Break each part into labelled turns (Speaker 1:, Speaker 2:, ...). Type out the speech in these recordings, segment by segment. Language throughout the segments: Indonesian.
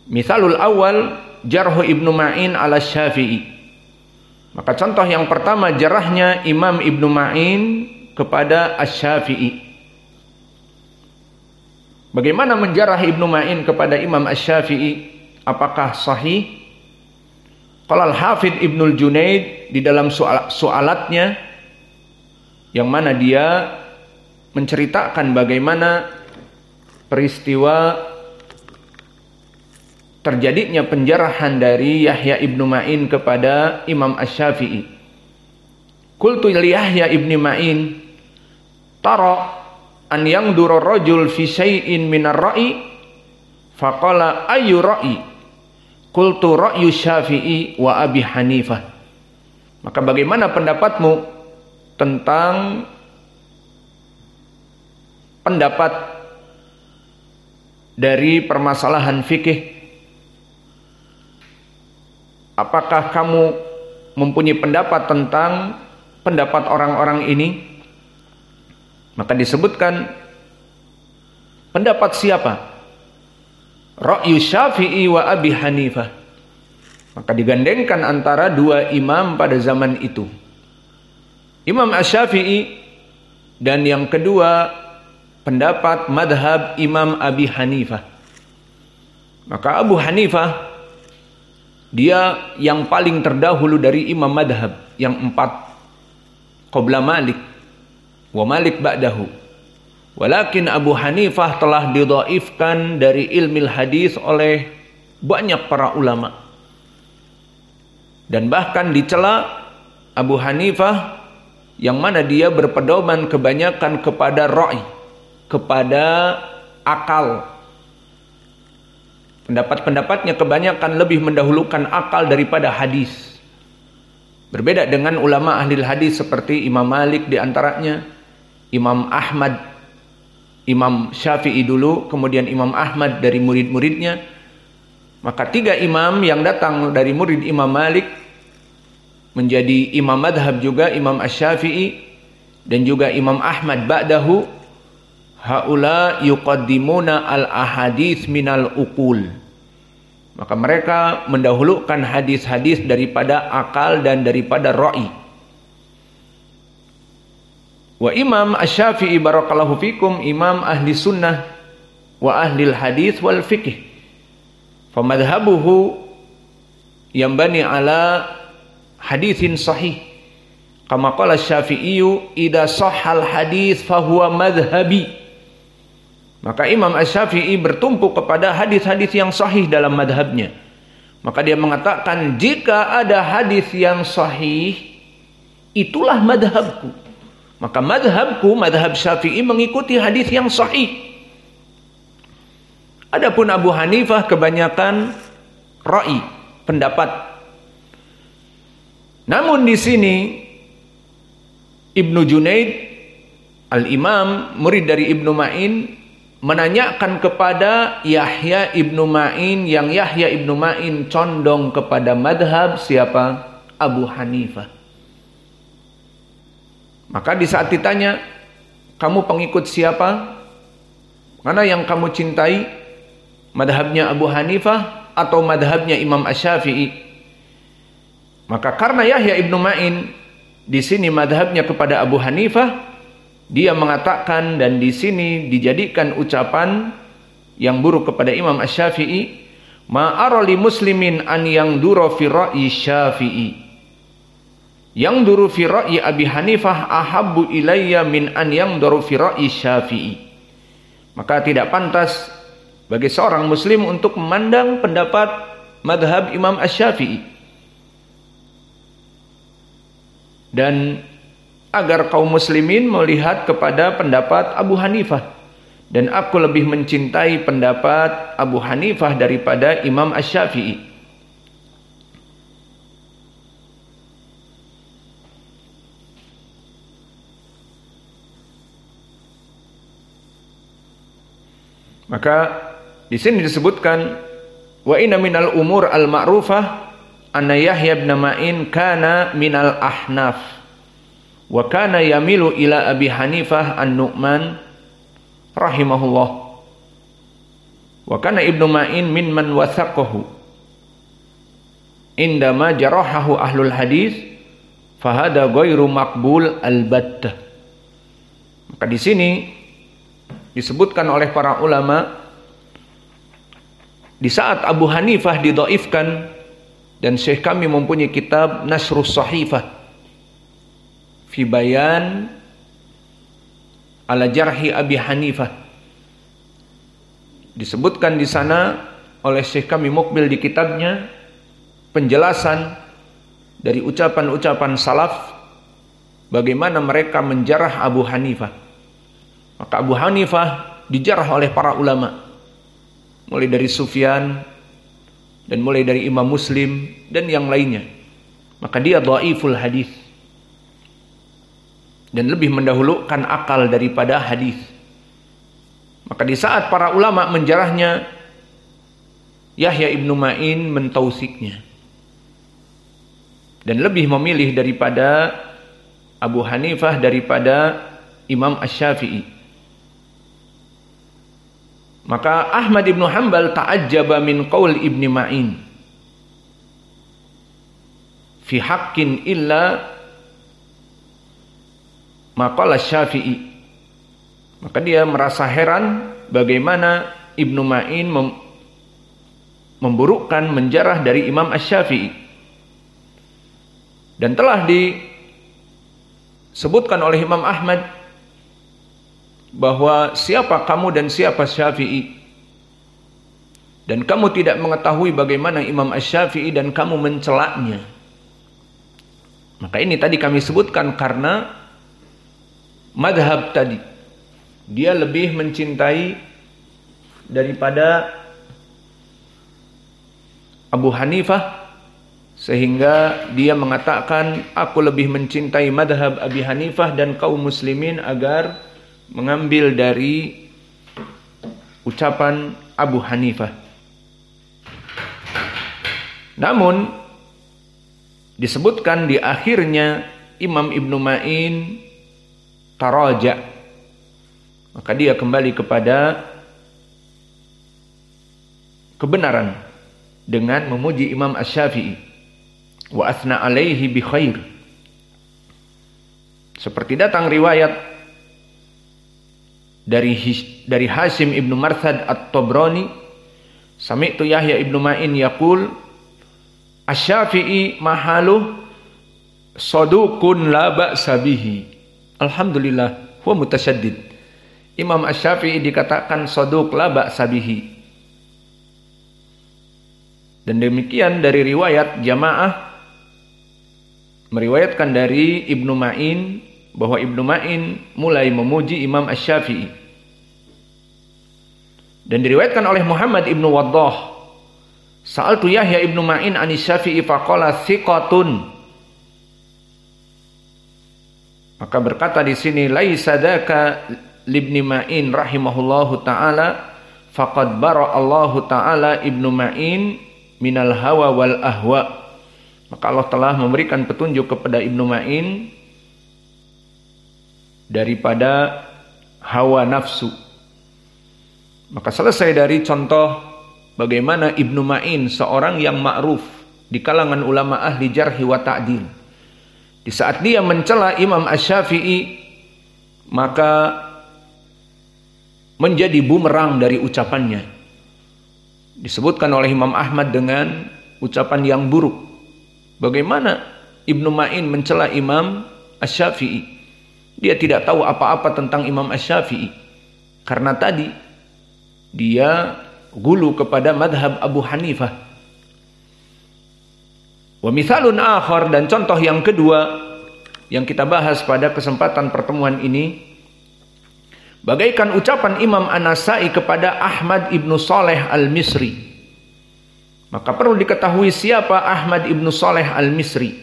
Speaker 1: Misalul awal jarhu Ibnu Ma'in ala Syafi'i. Maka contoh yang pertama jarahnya Imam Ibnu Ma'in kepada Asy-Syafi'i. Bagaimana menjarah Ibnu Ma'in kepada Imam Asy-Syafi'i? Apakah sahih? Qala Al-Hafidz Ibnul Junaid di dalam soalatnya, yang mana dia menceritakan bagaimana peristiwa terjadinya penjarahan dari Yahya Ibnu Ma'in kepada Imam Asy-Syafi'i. Qultu li Yahya Ibnu Ma'in, tara an yangdura rajul fi syai'in minar ra'i? Faqala ayu ra'i? Qultu ra'yu Syafi'i wa Abi Hanifah. Maka bagaimana pendapatmu tentang pendapat dari permasalahan fikih? Apakah kamu mempunyai pendapat tentang pendapat orang-orang ini? Maka disebutkan pendapat siapa? Ra'yu Syafi'i wa Abi Hanifah. Maka digandengkan antara dua imam pada zaman itu, Imam Asy-Syafi'i, dan yang kedua pendapat madhab Imam Abi Hanifah. Maka Abu Hanifah dia yang paling terdahulu dari imam madhab yang 4 qabla Malik wa Malik ba'dahu. Walakin Abu Hanifah telah didhaifkan dari ilmil hadis oleh banyak para ulama, dan bahkan dicela Abu Hanifah yang mana dia berpedoman kebanyakan kepada ra'i, kepada akal. Pendapat-pendapatnya kebanyakan lebih mendahulukan akal daripada hadis. Berbeda dengan ulama ahli hadis seperti Imam Malik di antaranya, Imam Ahmad, Imam Syafi'i dulu, kemudian Imam Ahmad dari murid-muridnya. Maka 3 imam yang datang dari murid Imam Malik menjadi imam madhab juga, Imam Asy-Syafi'i dan juga Imam Ahmad ba'dahu. Haula yuqaddimuna al-ahadits minal uqul. Maka mereka mendahulukan hadis-hadis daripada akal dan daripada ra'i. Wa Imam Asy-Syafi'i barakallahu fikum imam ahli sunnah wa ahli hadis wal fiqh. Fa madhhabuhu yambani ala haditsin sahih. Kama qala Asy-Syafi'i idza sahhal hadis fa huwa madhhabi. Maka Imam Asy-Syafi'i bertumpu kepada hadis-hadis yang sahih dalam madhabnya. Maka dia mengatakan, jika ada hadis yang sahih, itulah madhabku. Maka madhabku, madhab Syafi'i, mengikuti hadis yang sahih. Adapun Abu Hanifah kebanyakan ra'i, pendapat. Namun di sini Ibnu Junaid, al-imam, murid dari Ibnu Ma'in, menanyakan kepada Yahya Ibnu Ma'in, yang Yahya Ibnu Ma'in condong kepada madhab siapa? Abu Hanifah. Maka di saat ditanya, kamu pengikut siapa? Mana yang kamu cintai? Madhabnya Abu Hanifah atau madhabnya Imam Asy-Syafi'i? Maka karena Yahya Ibnu Ma'in di sini madhabnya kepada Abu Hanifah, dia mengatakan, dan di sini dijadikan ucapan yang buruk kepada Imam Asy-Syafi'i, ma'ara li muslimin an yang duro fi ra'yi Syafi'i, yang duru fi ra'yi Abi Hanifah ahabbu ilayya min an yang duru fi ra'yi Syafi'i. Maka tidak pantas bagi seorang muslim untuk memandang pendapat madhab Imam Asy-Syafi'i, dan agar kaum muslimin melihat kepada pendapat Abu Hanifah, dan aku lebih mencintai pendapat Abu Hanifah daripada Imam Asy-Syafi'i. Maka di sini disebutkan, wa inna minal umur al-ma'rufah anna Yahya ibn Ma'in kana minal ahnaf wa kana yamilu ila Abi Hanifah an-Nu'man rahimahullah. Wa kana Ibnu Ma'in mimman wathaqahu indama jarahahu ahlul hadis fahada ghairu maqbul albattah. Maka di sini disebutkan oleh para ulama, di saat Abu Hanifah didhaifkan, dan Syekh kami mempunyai kitab Nasrus Sahifah fi bayan ala jarhi Abi Hanifah, disebutkan di sana oleh Syekh kami Mukbil di kitabnya penjelasan dari ucapan-ucapan salaf bagaimana mereka menjarah Abu Hanifah. Maka Abu Hanifah dijarah oleh para ulama, mulai dari Sufyan dan mulai dari Imam Muslim dan yang lainnya. Maka dia dhaiful hadis dan lebih mendahulukan akal daripada hadis. Maka di saat para ulama menjarahnya, Yahya Ibnu Ma'in mentausiknya dan lebih memilih daripada Abu Hanifah daripada Imam Asy-Syafi'i. Maka Ahmad Ibnu Hanbal ta'ajjaba min qaul Ibnu Ma'in fi haqqin illa maqala Syafi'i. Maka dia merasa heran bagaimana Ibnu Ma'in memburukkan menjarah dari Imam Asy-Syafi'i. Dan telah disebutkan oleh Imam Ahmad bahwa siapa kamu dan siapa Syafi'i, dan kamu tidak mengetahui bagaimana Imam Asy-Syafi'i dan kamu mencelaknya. Maka ini tadi kami sebutkan karena madhab tadi, dia lebih mencintai daripada Abu Hanifah, sehingga dia mengatakan aku lebih mencintai madhab Abi Hanifah dan kaum muslimin agar mengambil dari ucapan Abu Hanifah. Namun disebutkan di akhirnya Imam Ibnu Ma'in taraja, maka dia kembali kepada kebenaran dengan memuji Imam Asy-Syafi'i wa athna alaihi bi khair. Seperti datang riwayat dari Hasim Ibnu Marsad At-Tabrani, sami'tu Yahya Ibnu Ma'in yaqul Asy-Syafi'i mahaluh sadukun la ba'sa bihi. Alhamdulillah, huwa mutasyaddid. Imam Asy-Syafi'i dikatakan saduk la ba'sa bihi. Dan demikian dari riwayat jamaah meriwayatkan dari Ibnu Ma'in bahwa Ibnu Ma'in mulai memuji Imam Asy-Syafi'i. Dan diriwayatkan oleh Muhammad Ibnu Waddah, sa'altu Yahya Ibnu Ma'in anis Syafi'i faqala thiqatun. Maka berkata di sini laisa dzaka libni Ma'in rahimahullahu taala faqad bara Allahu taala Ibnu Ma'in minal hawa wal ahwa. Maka Allah telah memberikan petunjuk kepada Ibnu Ma'in daripada hawa nafsu. Maka selesai dari contoh bagaimana Ibnu Ma'in seorang yang ma'ruf di kalangan ulama ahli jarhi wa ta'dil. Di saat dia mencela Imam Asy-Syafi'i, maka menjadi bumerang dari ucapannya. Disebutkan oleh Imam Ahmad dengan ucapan yang buruk. Bagaimana Ibnu Ma'in mencela Imam Asy-Syafi'i? Dia tidak tahu apa-apa tentang Imam Asy-Syafi'i. Karena tadi dia gulu kepada madhab Abu Hanifah. Wa mithalun akhar, dan contoh yang kedua yang kita bahas pada kesempatan pertemuan ini, bagaikan ucapan Imam An-Nasa'i kepada Ahmad Ibnu Saleh Al-Misri. Maka perlu diketahui siapa Ahmad Ibnu Saleh Al-Misri,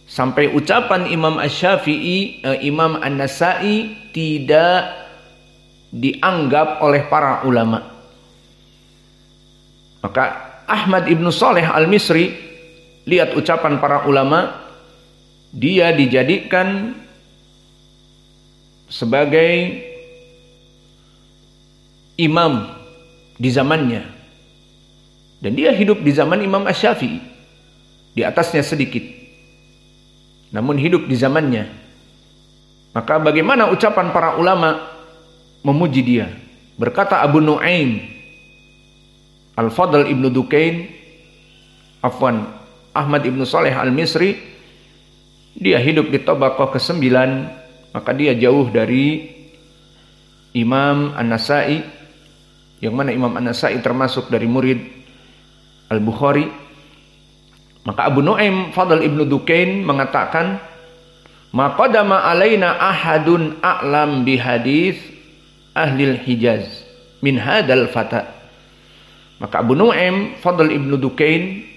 Speaker 1: sampai ucapan Imam Asy-Syafi'i, Imam An-Nasa'i tidak dianggap oleh para ulama. Maka Ahmad Ibnu Saleh Al-Misri, lihat ucapan para ulama, dia dijadikan sebagai imam di zamannya. Dan dia hidup di zaman Imam Asy-Syafi'i, di atasnya sedikit, namun hidup di zamannya. Maka bagaimana ucapan para ulama memuji dia? Berkata Abu Nu'aim Al-Fadl ibnu Dukain, Ahmad ibnu Saleh Al-Misri, dia hidup di tabaqah ke-9, maka dia jauh dari Imam An-Nasa'i, yang mana Imam An-Nasa'i termasuk dari murid Al-Bukhari. Maka Abu Nu'aim Fadl ibnu Dukain mengatakan, ma qadama alaina ahadun a'lam bihadis ahlil Hijaz min hadal fata. Maka Abu Nu'aim Fadl ibnu Dukain,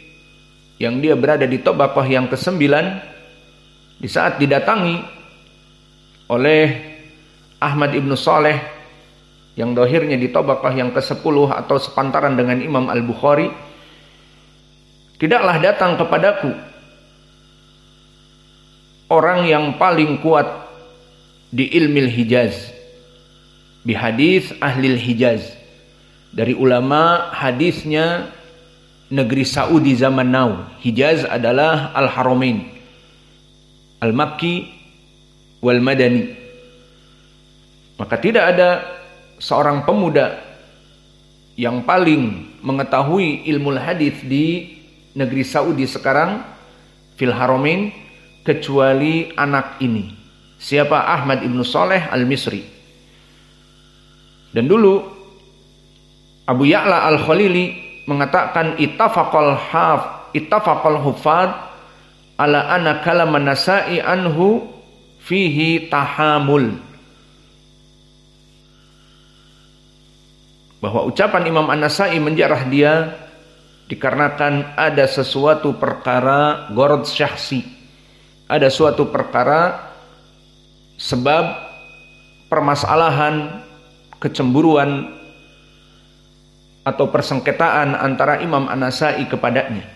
Speaker 1: yang dia berada di tabaqah yang ke-9, di saat didatangi oleh Ahmad ibnu Saleh, yang dohirnya di tabaqah yang ke-10 atau sepantaran dengan Imam Al-Bukhari, tidaklah datang kepadaku orang yang paling kuat di ilmil Hijaz, bihadis ahlil Hijaz, dari ulama hadisnya negeri Saudi zaman now. Hijaz adalah Al-Haramain, Al-Makki wal Madani. Maka tidak ada seorang pemuda yang paling mengetahui ilmu hadis di negeri Saudi sekarang, fil Haramain, kecuali anak ini. Siapa? Ahmad ibnu Saleh Al-Misri. Dan dulu Abu Ya'la Al-Khalili mengatakan ittafaqal huffaz ala anna kalam An-Nasa'i anhu fihi tahamul, bahwa ucapan Imam An-Nasa'i menjarah dia dikarenakan ada sesuatu perkara gorod syahsi, ada suatu perkara sebab permasalahan kecemburuan atau persengketaan antara Imam An-Nasa'i kepadanya.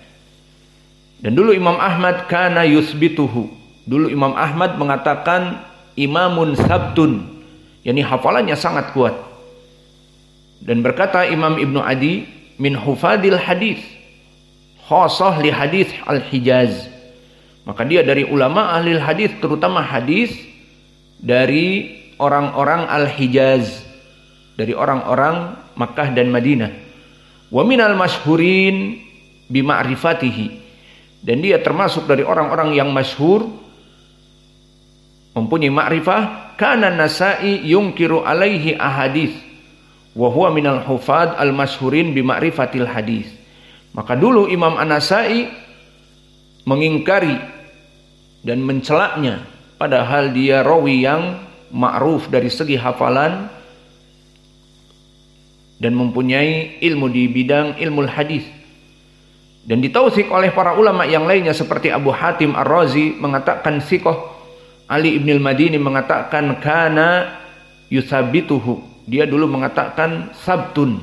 Speaker 1: Dan dulu Imam Ahmad kana yusbituhu, dulu Imam Ahmad mengatakan imamun sabtun, yakni hafalannya sangat kuat. Dan berkata Imam Ibnu Adi, min hufadil hadis khasah li hadis al-Hijaz, maka dia dari ulama ahli hadis, terutama hadis dari orang-orang al-Hijaz, dari orang-orang Makkah dan Madinah. Wa minal masyhurin bi ma'rifatihi, dan dia termasuk dari orang-orang yang masyhur, mempunyai ma'rifah. Kana Nasa'i yungkiru alaihi ahadits wa huwa minal hufad al masyhurin bi ma'rifatil hadis. Maka dulu Imam An-Nasa'i mengingkari dan mencelaknya, padahal dia rawi yang ma'ruf dari segi hafalan dan mempunyai ilmu di bidang ilmu hadis. Dan ditautsik oleh para ulama yang lainnya seperti Abu Hatim Ar-Razi mengatakan siqah. Ali ibn al-Madini mengatakan kana yusabituhu, dia dulu mengatakan sabtun.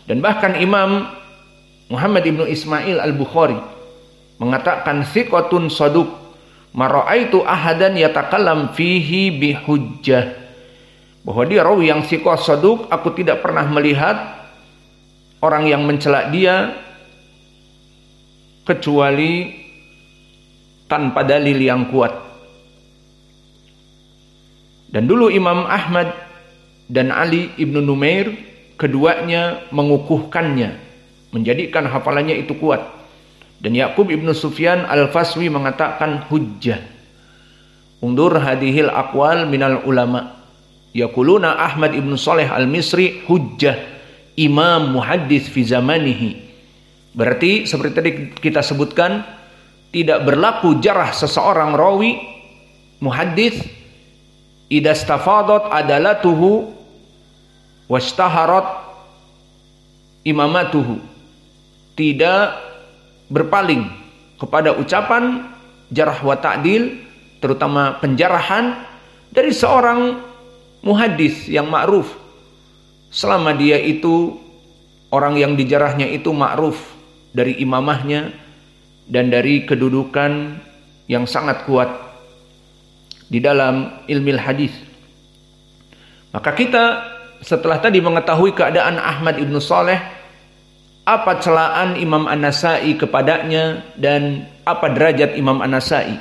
Speaker 1: Dan bahkan Imam Muhammad ibnu Ismail Al-Bukhari mengatakan siqatun saduq, ma ra'aitu ahadan yatakallam fihi bihujjah, bahwa dia rawi yang siqah saduq, aku tidak pernah melihat orang yang mencela dia kecuali tanpa dalil yang kuat. Dan dulu Imam Ahmad dan Ali ibnu Numair, keduanya mengukuhkannya, menjadikan hafalannya itu kuat. Dan Yaqub ibnu Sufyan Al-Faswi mengatakan hujjah. Undur hadihil aqwal minal ulama, yaquluna Ahmad ibnu Saleh Al-Misri hujjah, imam muhaddis fi zamanihi. Berarti seperti tadi kita sebutkan, tidak berlaku jarah seseorang rawi muhaddis idastafadat adalatuhu wastaharat imamatuhu, tidak berpaling kepada ucapan jarah wa ta'dil, terutama penjarahan dari seorang muhaddis yang ma'ruf, selama dia itu orang yang dijarahnya itu ma'ruf dari imamahnya dan dari kedudukan yang sangat kuat di dalam ilmu hadis. Maka kita setelah tadi mengetahui keadaan Ahmad ibn Saleh, apa celaan Imam An-Nasa'i kepadanya dan apa derajat Imam An-Nasa'i.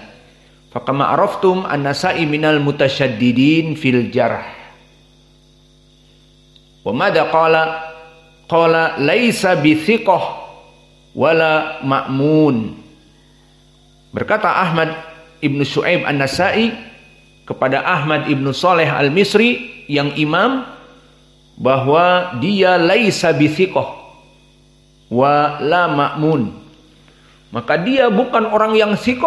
Speaker 1: Fakama araftum An-Nasa'i minal mutasyaddidin fil jarh. Wa madza qala? Qala laisa bithiqah wala ma'mun. Berkata Ahmad ibn Syu'aib An-Nasa'i kepada Ahmad ibn Saleh Al-Misri yang imam, bahwa dia laisa bithiqah wa la ma'mun. Maka dia bukan orang yang thiqah